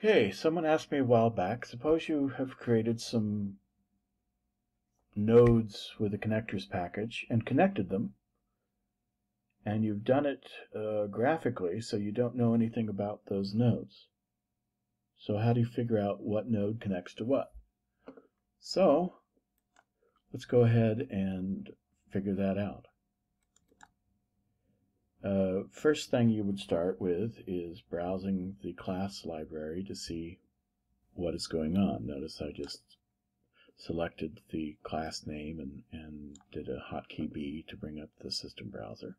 Hey, someone asked me a while back, suppose you have created some nodes with a connectors package and connected them, and you've done it graphically so you don't know anything about those nodes. So how do you figure out what node connects to what? So let's go ahead and figure that out. First thing you would start with is browsing the class library to see what is going on. Notice I just selected the class name and did a hotkey B to bring up the system browser.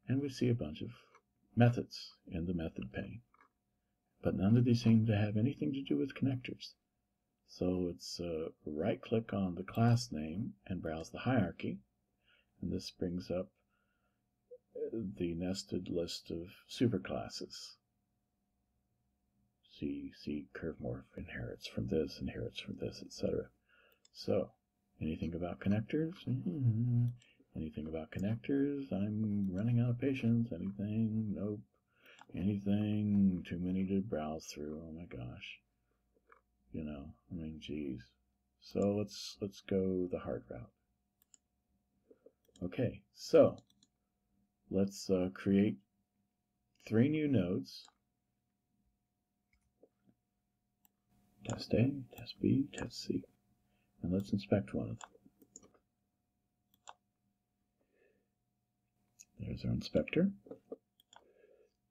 And we see a bunch of methods in the method pane. But none of these seem to have anything to do with connectors. So let's right-click on the class name and browse the hierarchy. And this brings up the nested list of superclasses. See curve morph inherits from this, etc. So, anything about connectors? Anything about connectors? I'm running out of patience. Anything? Nope. Anything? Too many to browse through. Oh my gosh. You know, I mean, geez. So let's go the hard route. Okay, so let's create 3 new nodes. Test A, test B, test C. And let's inspect one of them. There's our inspector.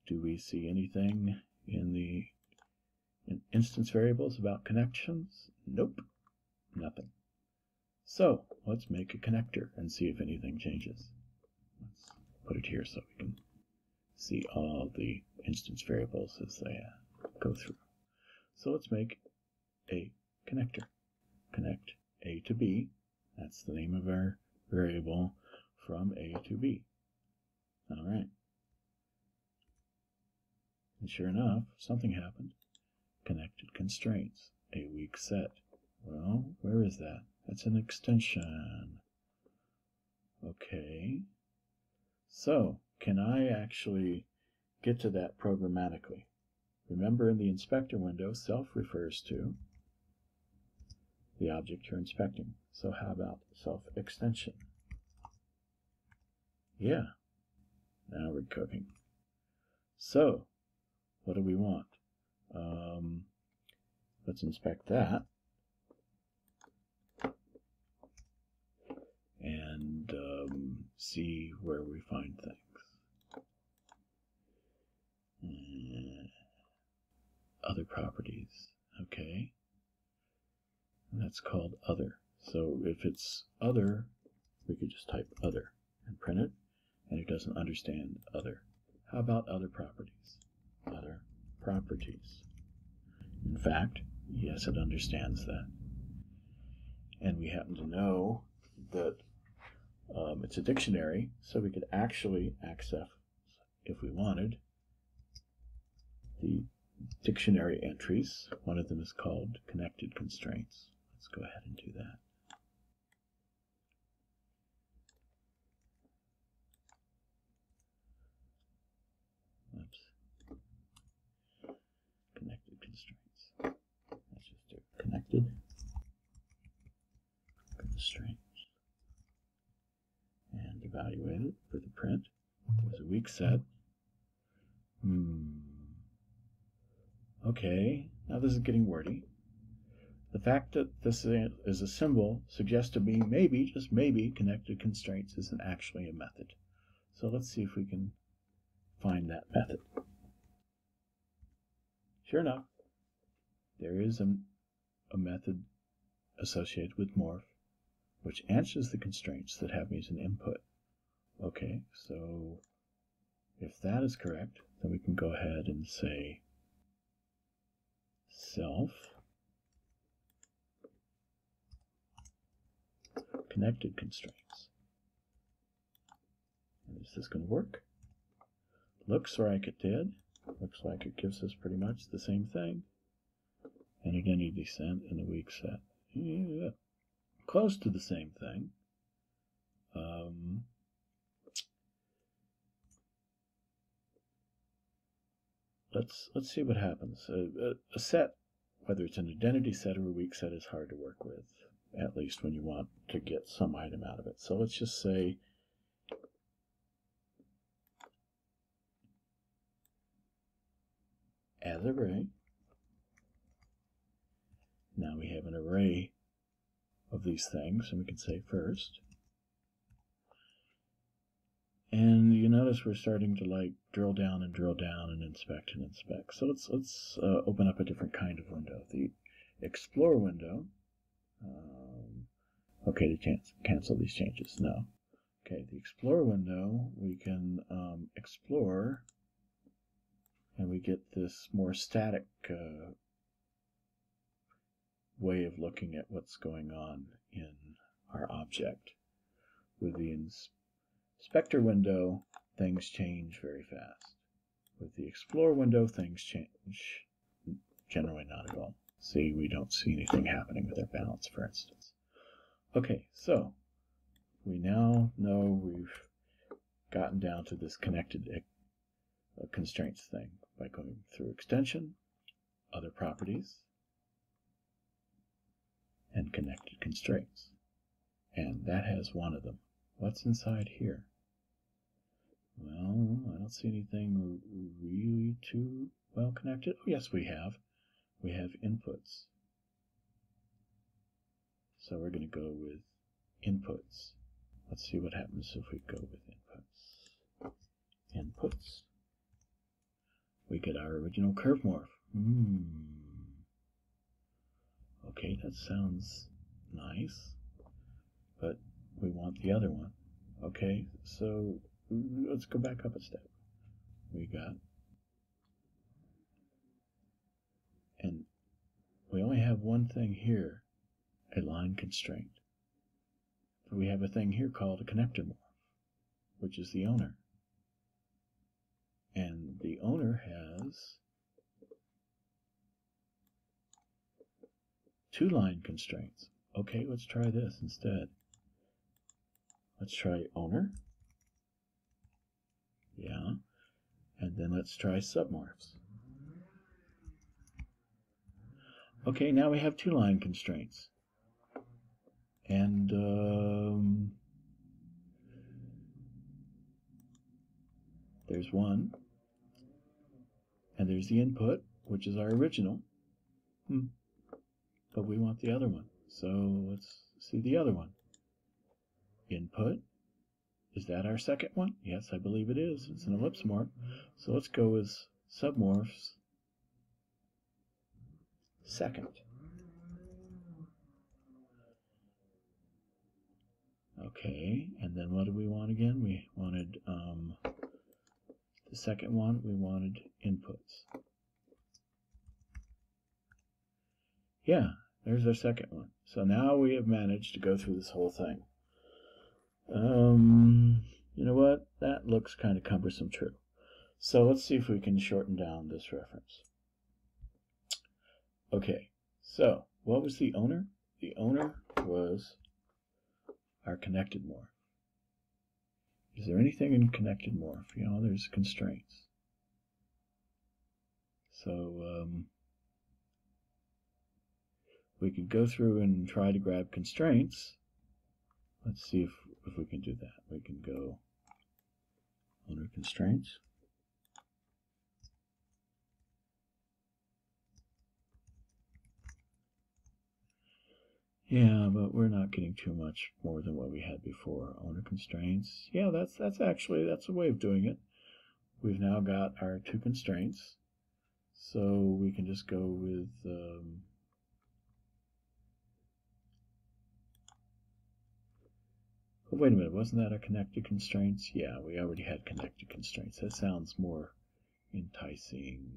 Do we see anything in the instance variables about connections? Nope, nothing. So let's make a connector and see if anything changes. Let's put it here so we can see all the instance variables as they go through. So let's make a connector. Connect A to B. That's the name of our variable from A to B. All right. And sure enough, something happened. Connected constraints, a weak set. Well, where is that? That's an extension. Okay. So, can I actually get to that programmatically? Remember, in the inspector window, self refers to the object you're inspecting. So how about self-extension? Yeah. Now we're cooking. So, what do we want? Let's inspect that. And see where we find things. Other properties. Okay. And that's called other. So if it's other, we could just type other and print it, and it doesn't understand other. How about other properties? Other properties. In fact, yes, it understands that. And we happen to know that it's a dictionary, so we could actually access, if we wanted, the dictionary entries. One of them is called connected constraints. Let's go ahead and do that. Oops. Connected constraints. Let's just do connected constraints. And evaluate it for the print. There's a weak set. Okay, now this is getting wordy. The fact that this is a symbol suggests to me maybe, just maybe, connected constraints isn't actually a method. So let's see if we can find that method. Sure enough, there is a method associated with morph, which answers the constraints that have me as an input. Okay, so if that is correct, then we can go ahead and say self connected constraints. And is this going to work? Looks like it did. Looks like it gives us pretty much the same thing. And at any descent in a weak set. Yeah, close to the same thing. let's see what happens. A set, whether it's an identity set or a weak set, is hard to work with, at least when you want to get some item out of it. So let's just say as array. Now we have an array of these things, and we can say first. And you notice we're starting to like drill down and inspect and inspect. So let's open up a different kind of window. The Explore window. Okay, to cancel these changes. No. Okay, the Explore window, we can explore, and we get this more static way of looking at what's going on in our object. With the Inspector window, things change very fast. With the Explore window, things change generally not at all. See, we don't see anything happening with our balance, for instance. Okay, so we now know we've gotten down to this connected constraints thing by going through extension, other properties, and connected constraints. And that has one of them. What's inside here? Well, I don't see anything really too well connected. Oh, yes, we have. We have inputs. So we're going to go with inputs. Let's see what happens if we go with inputs. Inputs. We get our original curve morph. Okay, that sounds nice, but we want the other one. Okay, so let's go back up a step. We got, and we only have one thing here, a line constraint. We have a thing here called a connector morph, which is the owner. And the owner has two line constraints. Okay, let's try this instead. Let's try owner. Yeah. And then let's try submorphs. Okay, now we have two line constraints. And there's one. And there's the input, which is our original. But we want the other one. So let's see the other one. Input. Is that our second one? Yes, I believe it is. It's an ellipse morph. So let's go with submorphs second. Okay, and then what did we want again? We wanted the second one, we wanted inputs. Yeah, there's our second one. So now we have managed to go through this whole thing. You know what? That looks kind of cumbersome, true. So let's see if we can shorten down this reference. Okay, so what was the owner? The owner was our connected morph. Is there anything in connected morph? You know, there's constraints. So we could go through and try to grab constraints. Let's see if we can do that. We can go owner constraints. Yeah, but we're not getting too much more than what we had before. Owner constraints. Yeah, that's a way of doing it. We've now got our two constraints. So we can just go with oh, wait a minute, wasn't that a connected constraints? Yeah, we already had connected constraints. That sounds more enticing.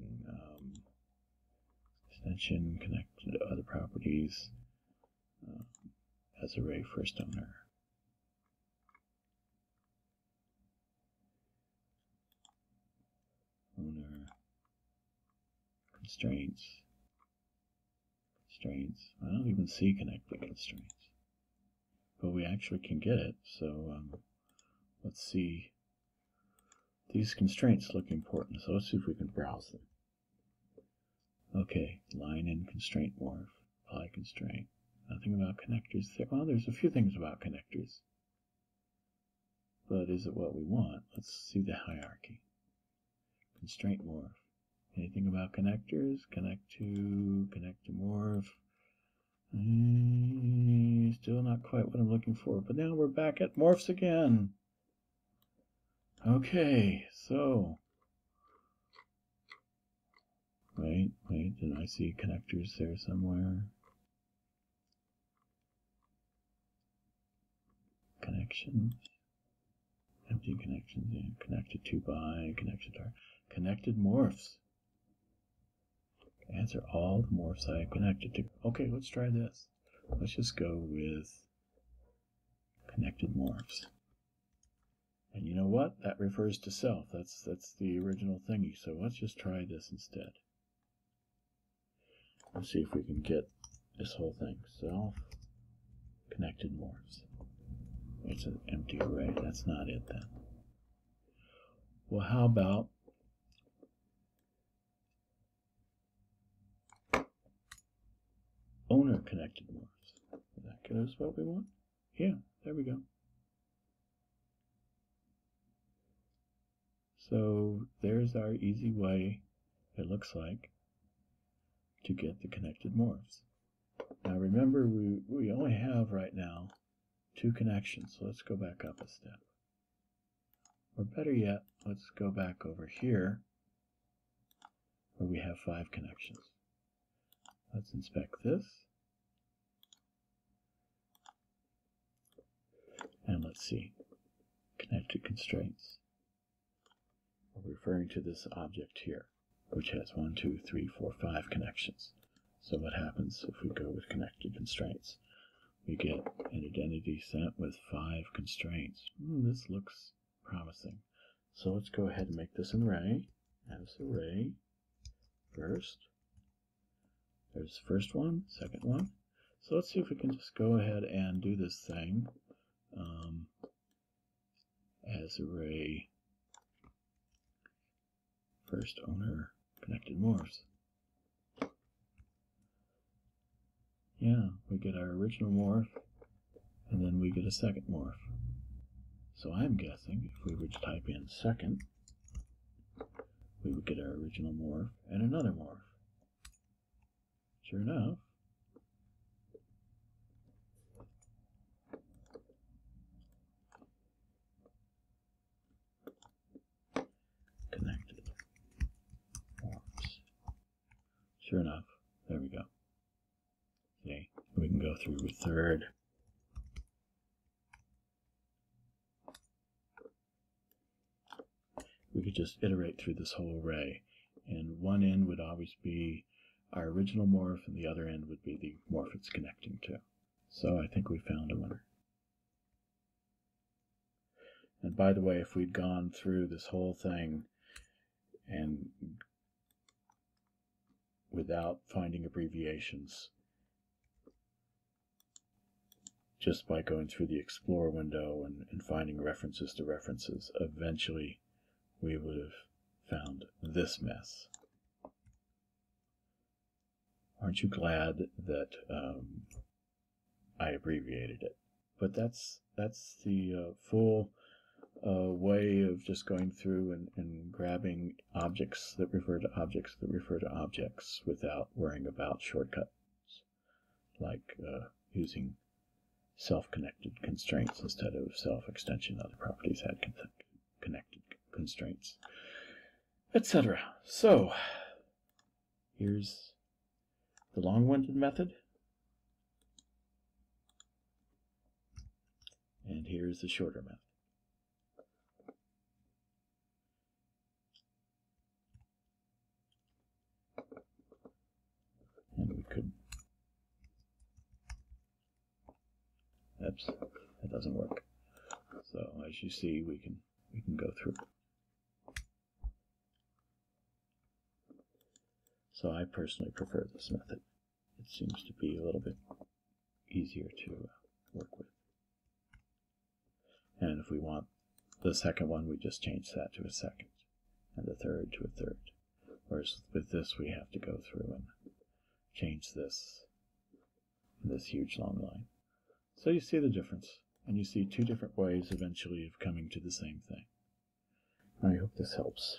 Extension, connected to other properties. As array first owner. Owner. Constraints. Constraints. I don't even see connected constraints. But we actually can get it, so let's see. These constraints look important, so let's see if we can browse them. Okay, line in constraint morph, apply constraint. Nothing about connectors there. Well, there's a few things about connectors. But is it what we want? Let's see the hierarchy. Constraint morph. Anything about connectors? Connect to morph. Still not quite what I'm looking for, but now we're back at morphs again. Okay, so wait, did I see connectors there somewhere? Connections, empty connections, yeah. Connected to by, connected to, connected morphs. Answer all the morphs I have connected to. Okay, let's try this. Let's just go with connected morphs. And you know what? That refers to self. That's the original thingy. So let's just try this instead. Let's see if we can get this whole thing. Self connected morphs. It's an empty array. That's not it then. Well, how about owner connected morphs? Is that good as what we want? Yeah, there we go. So there's our easy way, it looks like, to get the connected morphs. Now remember, we only have right now 2 connections, so let's go back up a step. Or better yet, let's go back over here where we have 5 connections. Let's inspect this. And let's see, connected constraints. We're referring to this object here, which has 1, 2, 3, 4, 5 connections. So what happens if we go with connected constraints? We get an identity set with 5 constraints. This looks promising. So let's go ahead and make this an array. As array first. There's the first one, second one. So let's see if we can just go ahead and do this thing. As array first owner connected morphs. Yeah, we get our original morph, and then we get a second morph. So I'm guessing if we were to type in second, we would get our original morph and another morph. Sure enough, connected morphs. Sure enough, there we go. See, we can go through with third. We could just iterate through this whole array, and one end would always be our original morph, and the other end would be the morph it's connecting to. So I think we found a winner. And by the way, if we'd gone through this whole thing and without finding abbreviations, just by going through the Explore window and finding references to references, eventually we would have found this mess. Aren't you glad that I abbreviated it? But that's the full way of just going through and grabbing objects that refer to objects that refer to objects without worrying about shortcuts, like using self-connected constraints instead of self-extension. Other properties had connected constraints, etc. So here's the long-winded method, and here's the shorter method. And we could, oops, that doesn't work. So as you see, we can go through. So I personally prefer this method. It seems to be a little bit easier to work with. And if we want the second one, we just change that to a second, and the third to a third. Whereas with this, we have to go through and change this huge long line. So you see the difference, and you see two different ways eventually of coming to the same thing. I hope this helps.